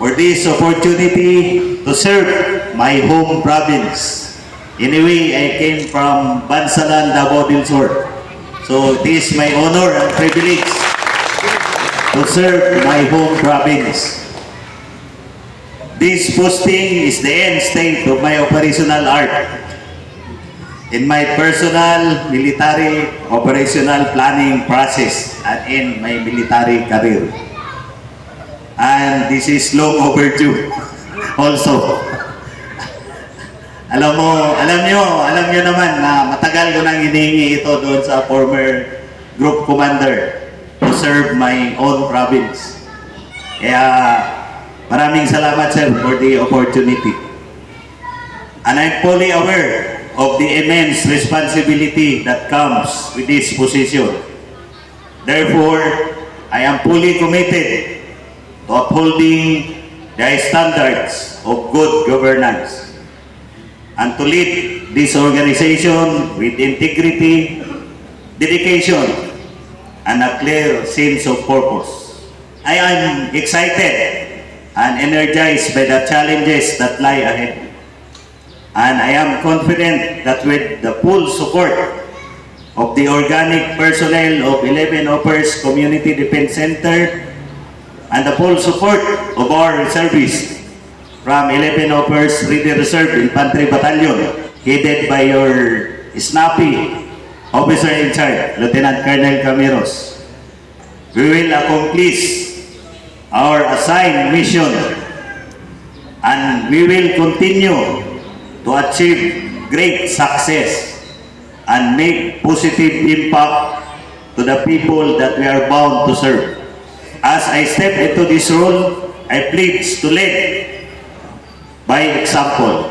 for this opportunity to serve my home province. Anyway, I came from Bansalan, Davao del Sur. So it is my honor and privilege to serve my home province. This posting is the end state of my operational arc in my personal military operational planning process and in my military career. And this is long overdue also. Alam nyo naman na matagal ko nang hinihingi ito doon sa former group commander to serve my own province. Kaya maraming salamat, sir, for the opportunity. And I'm fully aware of the immense responsibility that comes with this position. Therefore, I am fully committed to upholding the standards of good governance and to lead this organization with integrity, dedication, and a clear sense of purpose. I am excited and energized by the challenges that lie ahead. And I am confident that with the full support of the organic personnel of 11 Offers Community Defense Center and the full support of our reservists from 11 Offers Ready Reserve Infantry Battalion, headed by your snappy officer in charge, Lieutenant Colonel Camiros, we will accomplish our assigned mission and we will continue to achieve great success and make positive impact to the people that we are bound to serve. As I step into this role, I pledge to lead by example,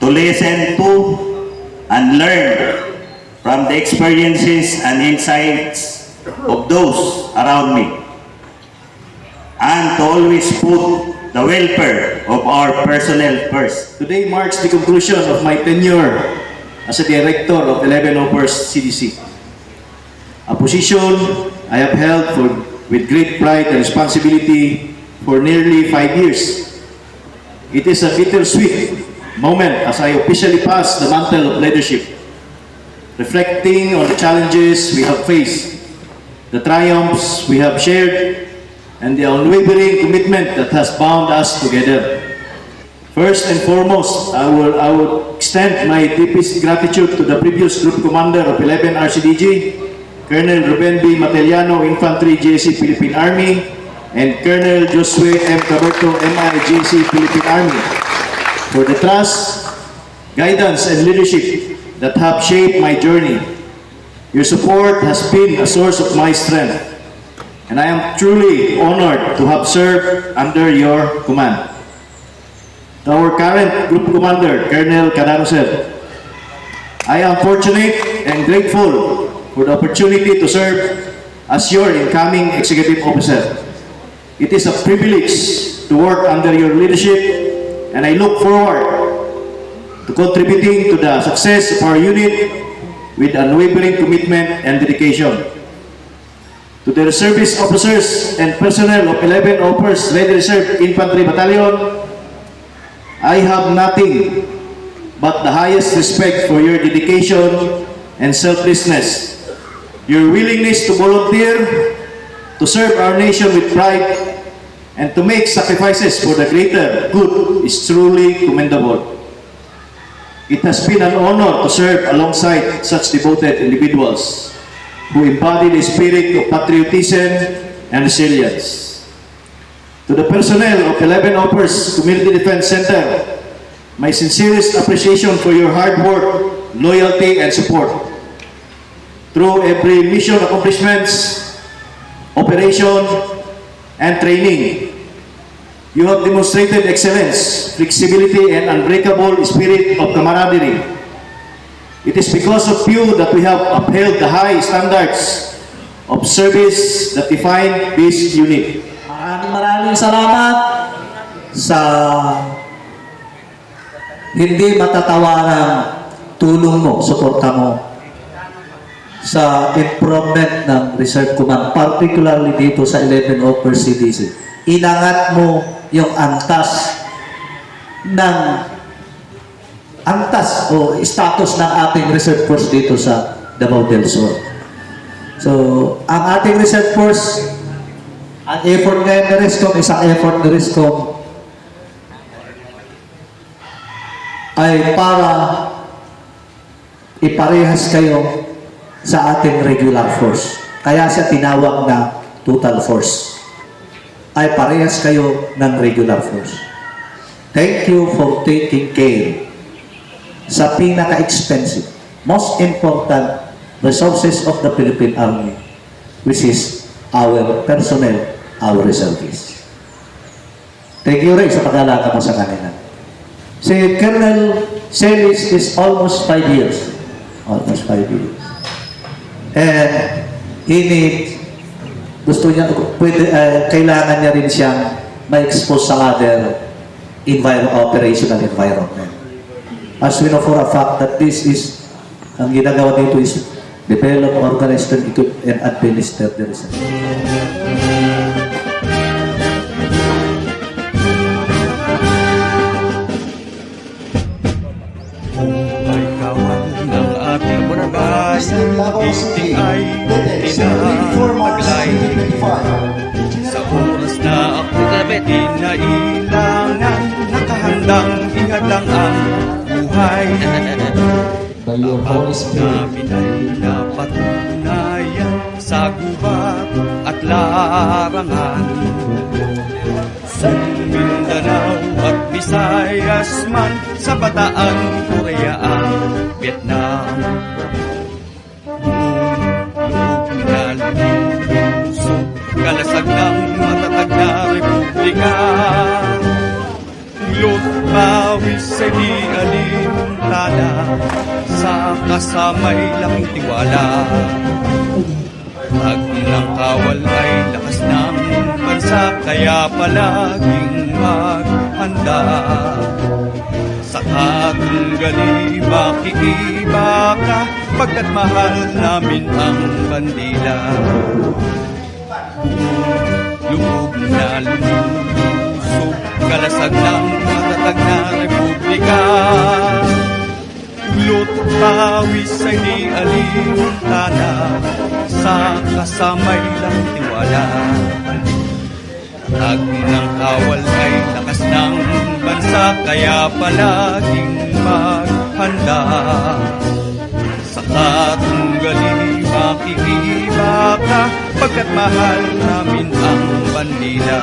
to listen to and learn from the experiences and insights of those around me, and to always put the welfare of our personnel first. Today marks the conclusion of my tenure as a director of 11 Offers CDC, a position I have held with great pride and responsibility for nearly 5 years. It is a bittersweet moment as I officially pass the mantle of leadership, reflecting on the challenges we have faced, the triumphs we have shared, and the unwavering commitment that has bound us together. First and foremost, I would extend my deepest gratitude to the previous group commander of 11 RCDG, Colonel Ruben B. Matellano, Infantry GSC Philippine Army, and Colonel Josue M. Caberto, MIGC Philippine Army, for the trust, guidance, and leadership that have shaped my journey. Your support has been a source of my strength, and I am truly honored to have served under your command. To our current group commander, Colonel Cadaro Sir, I am fortunate and grateful for the opportunity to serve as your incoming executive officer. It is a privilege to work under your leadership, and I look forward to contributing to the success of our unit with unwavering commitment and dedication. To the reservist officers and personnel of 11 Offers Ready Reserve Infantry Battalion, I have nothing but the highest respect for your dedication and selflessness. Your willingness to volunteer, to serve our nation with pride, and to make sacrifices for the greater good is truly commendable. It has been an honor to serve alongside such devoted individuals who embody the spirit of patriotism and resilience. To the personnel of 11 Offers Community Defense Center, my sincerest appreciation for your hard work, loyalty, and support. Through every mission accomplishments, operation, and training, you have demonstrated excellence, flexibility, and unbreakable spirit of camaraderie. It is because of you that we have upheld the high standards of service that define this unit. Maraming salamat sa hindi matatawarang tulong mo, suporta mo sa improvement ng Reserve Command, particularly dito sa 11 Offers CDC. inangat mo yung antas o status ng ating reserve force dito sa Davao del Sur. So, ang ating reserve force, ang effort ngayon ni RESCOM, isang effort ni RESCOM ay para iparehas kayo sa ating regular force. Kaya siya tinawag na total force. Ay parehas kayo ng regular force. Thank you for taking care sa pinaka-expensive, most important resources of the Philippine Army, which is our personnel, our reservists. Thank you, Ray, sa pag-alaga mo sa kanila. Si Colonel Celis is almost 5 years. Almost 5 years. And kailangan niya rin siyang ma-expose sa other operational environment. As we know for a fact that this is, ang ginagawa dito is develop, organize, and equip, and administer the research. Ay kawan ng ating bayan, iting ay tinamaglay. Sa oras na ako kinailangan, nakahandang ihadlang ang buhay. Ang namin ay napatunayan sa gubat at larangan. Sa Mindanao at Visayas man, sa Bataan, Korea at Vietnam. Loob na lumusog, kalasag ng matatag na republika. Ulot pawis sa di alintana, sa kasamay laking tiwala. Pag ng kawal ay lakas ng bansa, kaya palaging maghanda. Sa katunggali makikiba ka, pagkat mahal namin ang bandila. Lubog na lumusog, kalasag ng matatag na republika. Ulot pawis ay di alintana, sa kasamay lang tiwala. Tag ng kawal ay lakas ng bansa, kaya palaging maghanda. Sa katunggali makikiba ka, pagkat mahal namin ang bandila.